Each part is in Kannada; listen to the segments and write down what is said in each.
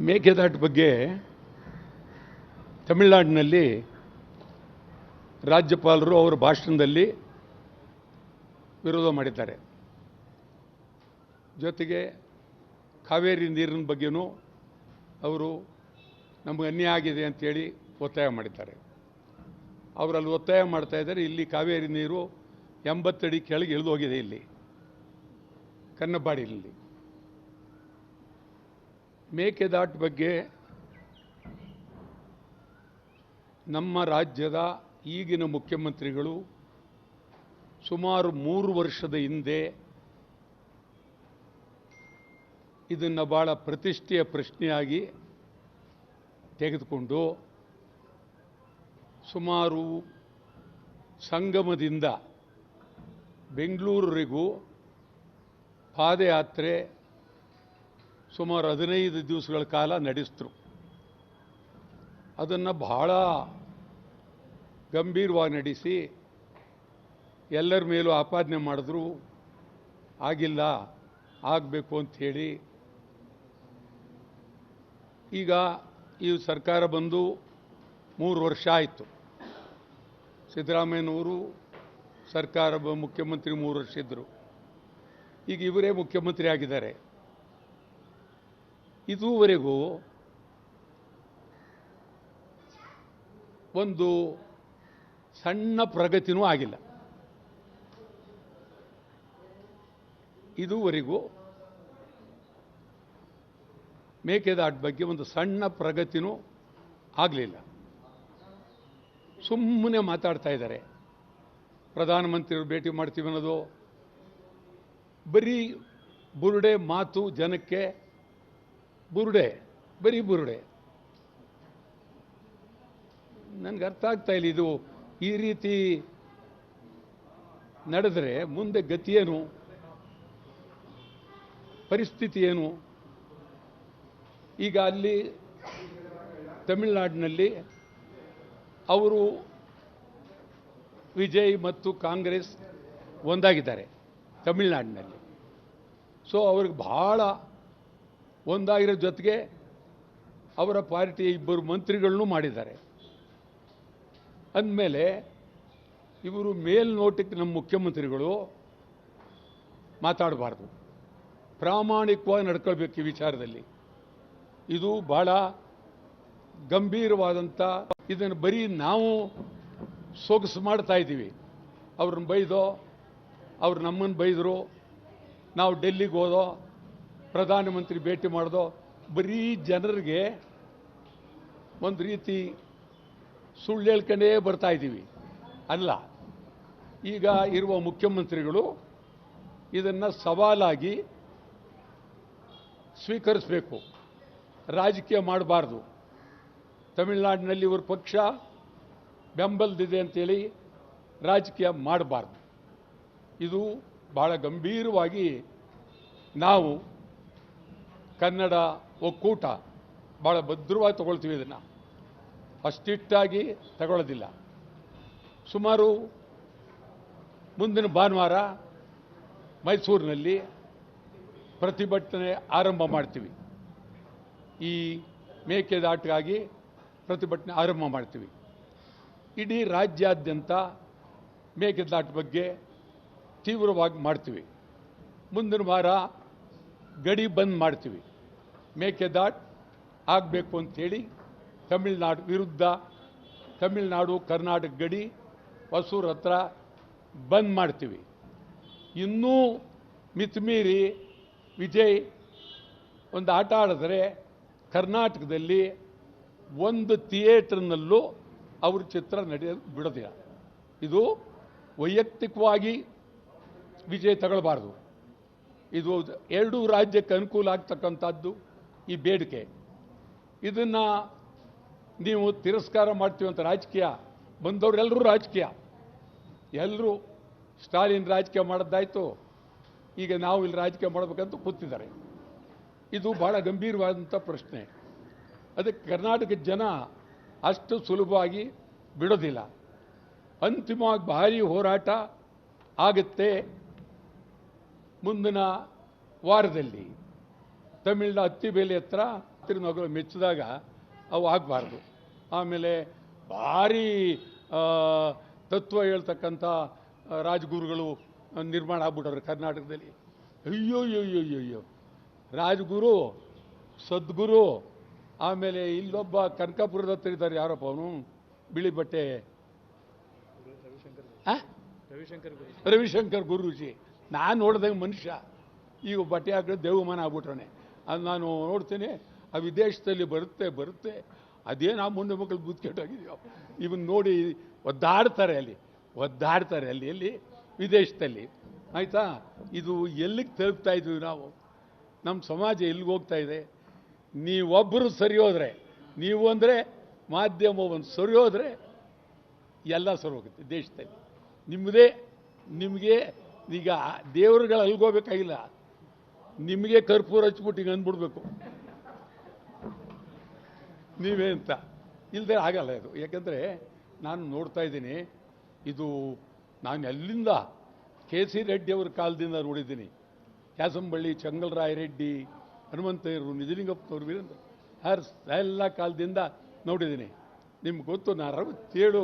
ಮೇಕೆದಾಟು ಬಗ್ಗೆ ತಮಿಳುನಾಡಿನಲ್ಲಿ ರಾಜ್ಯಪಾಲರು ಅವರ ಭಾಷಣದಲ್ಲಿ ವಿರೋಧ ಮಾಡಿದ್ದಾರೆ. ಜೊತೆಗೆ ಕಾವೇರಿ ನೀರಿನ ಬಗ್ಗೆನೂ ಅವರು ನಮಗೆ ಅನ್ಯಾಯ ಆಗಿದೆ ಅಂತೇಳಿ ಒತ್ತಾಯ ಮಾಡಿದ್ದಾರೆ. ಅವರಲ್ಲಿ ಒತ್ತಾಯ ಮಾಡ್ತಾ ಇದ್ದಾರೆ. ಇಲ್ಲಿ ಕಾವೇರಿ ನೀರು 80 ಅಡಿ ಕೆಳಗೆ ಇಳಿದು ಹೋಗಿದೆ. ಇಲ್ಲಿ ಕನ್ನಂಬಾಡಿನಲ್ಲಿ ಮೇಕೆದಾಟು ಬಗ್ಗೆ ನಮ್ಮ ರಾಜ್ಯದ ಈಗಿನ ಮುಖ್ಯಮಂತ್ರಿಗಳು ಸುಮಾರು 3 ವರ್ಷದ ಹಿಂದೆ ಇದನ್ನು ಭಾಳ ಪ್ರತಿಷ್ಠೆಯ ಪ್ರಶ್ನೆಯಾಗಿ ತೆಗೆದುಕೊಂಡು ಸುಮಾರು ಸಂಗಮದಿಂದ ಬೆಂಗಳೂರಿಗೂ ಪಾದಯಾತ್ರೆ ಸುಮಾರು 15 ದಿವಸಗಳ ಕಾಲ ನಡೆಸಿದ್ರು. ಅದನ್ನು ಬಹಳ ಗಂಭೀರವಾಗಿ ನಡೆಸಿ ಎಲ್ಲರ ಮೇಲೂ ಆಪಾದನೆ ಮಾಡಿದ್ರು. ಆಗಿಲ್ಲ, ಆಗಬೇಕು ಅಂಥೇಳಿ. ಈಗ ಈ ಸರ್ಕಾರ ಬಂದು 3 ವರ್ಷ ಆಯಿತು. ಸಿದ್ದರಾಮಯ್ಯನವರು ಸರ್ಕಾರ ಮುಖ್ಯಮಂತ್ರಿ 3 ವರ್ಷ ಇದ್ದರು. ಈಗ ಇವರೇ ಮುಖ್ಯಮಂತ್ರಿ ಆಗಿದ್ದಾರೆ. ಇದುವರೆಗೂ ಒಂದು ಸಣ್ಣ ಪ್ರಗತಿನೂ ಆಗಿಲ್ಲ. ಇದುವರೆಗೂ ಮೇಕೆದಾಟು ಬಗ್ಗೆ ಒಂದು ಸಣ್ಣ ಪ್ರಗತಿನೂ ಆಗಲಿಲ್ಲ. ಸುಮ್ಮನೆ ಮಾತಾಡ್ತಾ ಇದ್ದಾರೆ. ಪ್ರಧಾನಮಂತ್ರಿಯವರು ಭೇಟಿ ಮಾಡ್ತೀವಿ ಅನ್ನೋದು ಬರೀ ಬುರುಡೆ ಮಾತು. ಜನಕ್ಕೆ ಬುರುಡೆ, ಬರೀ ಬುರುಡೆ. ನನಗೆ ಅರ್ಥ ಆಗ್ತಾ ಇಲ್ಲ. ಇದು ಈ ರೀತಿ ನಡೆದರೆ ಮುಂದೆ ಗತಿ ಏನು, ಪರಿಸ್ಥಿತಿ ಏನು? ಈಗ ಅಲ್ಲಿ ತಮಿಳುನಾಡಿನಲ್ಲಿ ಅವರು ವಿಜಯ್ ಮತ್ತು ಕಾಂಗ್ರೆಸ್ ಒಂದಾಗಿದ್ದಾರೆ ತಮಿಳುನಾಡಿನಲ್ಲಿ. ಸೊ ಅವ್ರಿಗೆ ಭಾಳ ಒಂದಾಗಿರೋ ಜೊತೆಗೆ ಅವರ ಪಾರ್ಟಿಯ 2 ಮಂತ್ರಿಗಳನ್ನೂ ಮಾಡಿದ್ದಾರೆ. ಅಂದಮೇಲೆ ಇವರು ಮೇಲ್ನೋಟಕ್ಕೆ ನಮ್ಮ ಮುಖ್ಯಮಂತ್ರಿಗಳು ಮಾತಾಡಬಾರ್ದು, ಪ್ರಾಮಾಣಿಕವಾಗಿ ನಡ್ಕೊಳ್ಬೇಕು ಈ ವಿಚಾರದಲ್ಲಿ. ಇದು ಭಾಳ ಗಂಭೀರವಾದಂಥ, ಇದನ್ನು ಬರೀ ನಾವು ಸೊಗಸು ಮಾಡ್ತಾ ಇದ್ದೀವಿ. ಅವ್ರನ್ನ ಬೈದೋ, ಅವ್ರು ನಮ್ಮನ್ನು ಬೈದರು, ನಾವು ಡೆಲ್ಲಿಗೆ ಹೋದೋ, ಪ್ರಧಾನಮಂತ್ರಿ ಭೇಟಿ ಮಾಡೋದೋ, ಬರೀ ಜನರಿಗೆ ಒಂದು ರೀತಿ ಸುಳ್ಳು ಹೇಳ್ಕೊಂಡೇ ಬರ್ತಾ ಇದ್ದೀವಿ. ಅಲ್ಲ, ಈಗ ಇರುವ ಮುಖ್ಯಮಂತ್ರಿಗಳು ಇದನ್ನು ಸವಾಲಾಗಿ ಸ್ವೀಕರಿಸಬೇಕು, ರಾಜಕೀಯ ಮಾಡಬಾರ್ದು. ತಮಿಳುನಾಡಿನಲ್ಲಿ ಇವ್ರ ಪಕ್ಷ ಬೆಂಬಲದಿದೆ ಅಂತೇಳಿ ರಾಜಕೀಯ ಮಾಡಬಾರ್ದು. ಇದು ಭಾಳ ಗಂಭೀರವಾಗಿ ನಾವು ಕನ್ನಡ ಒಕ್ಕೂಟ ಭಾಳ ಭದ್ರವಾಗಿ ತಗೊಳ್ತೀವಿ. ಇದನ್ನು ಅಷ್ಟಿಷ್ಟಾಗಿ ತಗೊಳ್ಳೋದಿಲ್ಲ. ಸುಮಾರು ಮುಂದಿನ ಭಾನುವಾರ ಮೈಸೂರಿನಲ್ಲಿ ಪ್ರತಿಭಟನೆ ಆರಂಭ ಮಾಡ್ತೀವಿ. ಈ ಮೇಕೆದಾಟಿಗಾಗಿ ಪ್ರತಿಭಟನೆ ಆರಂಭ ಮಾಡ್ತೀವಿ. ಇಡೀ ರಾಜ್ಯಾದ್ಯಂತ ಮೇಕೆದಾಟು ಬಗ್ಗೆ ತೀವ್ರವಾಗಿ ಮಾಡ್ತೀವಿ. ಮುಂದಿನ ವಾರ ಗಡಿ ಬಂದ್ ಮಾಡ್ತೀವಿ. ಮೇಕೆದಾಟು ಆಗಬೇಕು ಅಂಥೇಳಿ ತಮಿಳುನಾಡು ವಿರುದ್ಧ, ತಮಿಳುನಾಡು ಕರ್ನಾಟಕ ಗಡಿ ಹೊಸೂರು ಹತ್ರ ಬಂದ್ ಮಾಡ್ತೀವಿ. ಇನ್ನೂ ಮಿತಿಮೀರಿ ವಿಜಯ್ ಒಂದು ಆಟ ಆಡಿದ್ರೆ ಕರ್ನಾಟಕದಲ್ಲಿ ಒಂದು ಥಿಯೇಟರ್ನಲ್ಲೂ ಅವ್ರ ಚಿತ್ರ ನಡೆಯೋದು ಬಿಡೋದಿಲ್ಲ. ಇದು ವೈಯಕ್ತಿಕವಾಗಿ ವಿಜಯ್ ತಗೊಳ್ಬಾರ್ದು. ಇದು 2 ರಾಜ್ಯಕ್ಕೆ ಅನುಕೂಲ ಆಗ್ತಕ್ಕಂಥದ್ದು ಈ ಬೇಡಿಕೆ. ಇದನ್ನು ನೀವು ತಿರಸ್ಕಾರ ಮಾಡ್ತೀವಿ ಅಂತ ರಾಜಕೀಯ ಬಂದವರೆಲ್ಲರೂ ರಾಜಕೀಯ, ಎಲ್ಲರೂ ಸ್ಟಾಲಿನ್ ರಾಜಕೀಯ ಮಾಡೋದಾಯಿತು, ಈಗ ನಾವು ಇಲ್ಲಿ ರಾಜಕೀಯ ಮಾಡಬೇಕಂತ ಕೂತಿದ್ದಾರೆ. ಇದು ಭಾಳ ಗಂಭೀರವಾದಂಥ ಪ್ರಶ್ನೆ. ಅದಕ್ಕೆ ಕರ್ನಾಟಕದ ಜನ ಅಷ್ಟು ಸುಲಭವಾಗಿ ಬಿಡೋದಿಲ್ಲ. ಅಂತಿಮವಾಗಿ ಭಾರೀ ಹೋರಾಟ ಆಗುತ್ತೆ ಮುಂದಿನ ವಾರದಲ್ಲಿ. ತಮಿಳಿನ ಅತ್ತಿಬೇಲೆ ಹತ್ರ ರಾತ್ರಿ ಮಗಳು ಮೆಚ್ಚಿದಾಗ ಅವು ಆಗಬಾರ್ದು. ಆಮೇಲೆ ಭಾರಿ ತತ್ವ ಹೇಳ್ತಕ್ಕಂಥ ರಾಜಗುರುಗಳು ನಿರ್ಮಾಣ ಆಗ್ಬಿಟ್ಟವ್ರೆ ಕರ್ನಾಟಕದಲ್ಲಿ. ಅಯ್ಯೋ ಅಯ್ಯೋ ಅಯ್ಯೋ ಅಯ್ಯೋ ರಾಜಗುರು, ಸದ್ಗುರು. ಆಮೇಲೆ ಇಲ್ಲೊಬ್ಬ ಕನಕಾಪುರದ ಹತ್ರ ಇದ್ದಾರೆ, ಯಾರಪ್ಪ ಅವನು, ಬಿಳಿ ಬಟ್ಟೆ, ರವಿಶಂಕರ್ ಗುರೂಜಿ. ನಾನು ನೋಡ್ದಂಗೆ ಮನುಷ್ಯ ಈಗ ಬಟ್ಟೆ ಹಾಕಿದ್ರೆ ದೇವಮಾನ ಆಗ್ಬಿಟ್ರೆ ಅದು ನಾನು ನೋಡ್ತೀನಿ. ಆ ವಿದೇಶದಲ್ಲಿ ಬರುತ್ತೆ ಅದೇನು ಆ ಮುಂದೆ ಮಕ್ಕಳು ಬುದ್ಧಿಕೆಟ್ಟೋಗಿದೆಯೋ ಇವನ್ನ ನೋಡಿ ಒದ್ದಾಡ್ತಾರೆ ಅಲ್ಲಿ ಎಲ್ಲಿ ವಿದೇಶದಲ್ಲಿ. ಆಯಿತಾ, ಇದು ಎಲ್ಲಿಗೆ ತಲುಪ್ತಾ ಇದ್ವಿ ನಾವು, ನಮ್ಮ ಸಮಾಜ ಎಲ್ಲಿಗೆ ಹೋಗ್ತಾ ಇದೆ. ನೀವೊಬ್ಬರು ಸರಿ ಹೋದರೆ, ನೀವು ಅಂದರೆ ಮಾಧ್ಯಮ ಒಂದು ಸರಿ ಹೋದರೆ ಎಲ್ಲ ಸರಿ ಹೋಗುತ್ತೆ ದೇಶದಲ್ಲಿ. ನಿಮಗೆ ಈಗ ದೇವರುಗಳು ಅಲ್ಗೋಬೇಕಾಗಿಲ್ಲ, ನಿಮಗೆ ಕರ್ಪೂರ ಹಚ್ಬಿಟ್ಟು ಈಗ ಅಂದ್ಬಿಡ್ಬೇಕು ನೀವೇ ಅಂತ. ಇಲ್ಲದೆ ಆಗಲ್ಲ ಇದು. ಯಾಕಂದರೆ ನಾನು ನೋಡ್ತಾ ಇದ್ದೀನಿ, ಇದು ನಾನು ಎಲ್ಲಿಂದ ಕೆ.ಸಿ. ರೆಡ್ಡಿ ಅವ್ರ ಕಾಲದಿಂದ ನೋಡಿದ್ದೀನಿ. ಕ್ಯಾಸಂಬಳ್ಳಿ, ಚಂಗಲರಾಯ ರೆಡ್ಡಿ, ಹನುಮಂತಯ್ಯರು, ನಿಜಲಿಂಗಪ್ಪನವರು, ವೀರೇಂದ್ರ ಎಲ್ಲ ಕಾಲದಿಂದ ನೋಡಿದ್ದೀನಿ. ನಿಮ್ಗೆ ಗೊತ್ತು, ನಾನು 67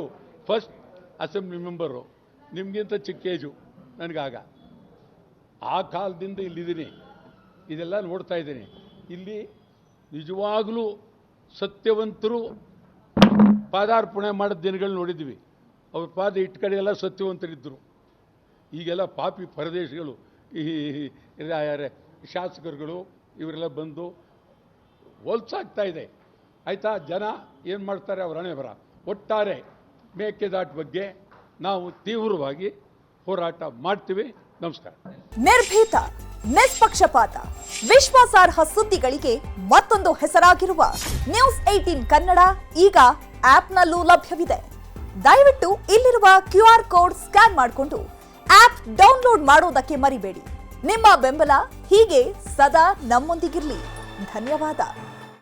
ಫಸ್ಟ್ ಅಸೆಂಬ್ಲಿ ಮೆಂಬರು, ನಿಮಗಿಂತ ಚಿಕ್ಕ ಏಜು ನನಗಾಗ. ಆ ಕಾಲದಿಂದ ಇಲ್ಲಿದ್ದೀನಿ, ಇದೆಲ್ಲ ನೋಡ್ತಾ ಇದ್ದೀನಿ. ಇಲ್ಲಿ ನಿಜವಾಗಲೂ ಸತ್ಯವಂತರು ಪಾದಾರ್ಪಣೆ ಮಾಡಿದ ದಿನಗಳು ನೋಡಿದ್ವಿ. ಅವ್ರ ಪಾದ ಇಟ್ಟು ಕಡೆ ಎಲ್ಲ ಸತ್ಯವಂತರಿದ್ದರು. ಈಗೆಲ್ಲ ಪಾಪಿ ಪರದೇಶಿಗಳು, ಈ ಶಾಸಕರುಗಳು ಇವರೆಲ್ಲ ಬಂದು ಹೊಲ್ಸಾಗ್ತಾ ಇದೆ. ಆಯಿತಾ, ಜನ ಏನು ಮಾಡ್ತಾರೆ, ಅವ್ರ ಹಣೆ ಬರ. ಒಟ್ಟಾರೆ ಮೇಕೆದಾಟು ಬಗ್ಗೆ ನಾವು ತೀವ್ರವಾಗಿ ಹೋರಾಟ ಮಾಡ್ತೀವಿ. ನಮಸ್ಕಾರ. ನಿರ್ಭೀತ, ನಿಷ್ಪಕ್ಷಪಾತ, ವಿಶ್ವಾಸಾರ್ಹ ಸುದ್ದಿಗಳಿಗೆ ಮತ್ತೊಂದು ಹೆಸರಾಗಿರುವ ನ್ಯೂಸ್ 18 ಕನ್ನಡ ಈಗ ಆಪ್ನಲ್ಲೂ ಲಭ್ಯವಿದೆ. ದಯವಿಟ್ಟು ಇಲ್ಲಿರುವ QR ಕೋಡ್ ಸ್ಕ್ಯಾನ್ ಮಾಡಿಕೊಂಡು ಆಪ್ ಡೌನ್ಲೋಡ್ ಮಾಡೋದಕ್ಕೆ ಮರಿಬೇಡಿ. ನಿಮ್ಮ ಬೆಂಬಲ ಹೀಗೆ ಸದಾ ನಮ್ಮೊಂದಿಗಿರಲಿ. ಧನ್ಯವಾದ.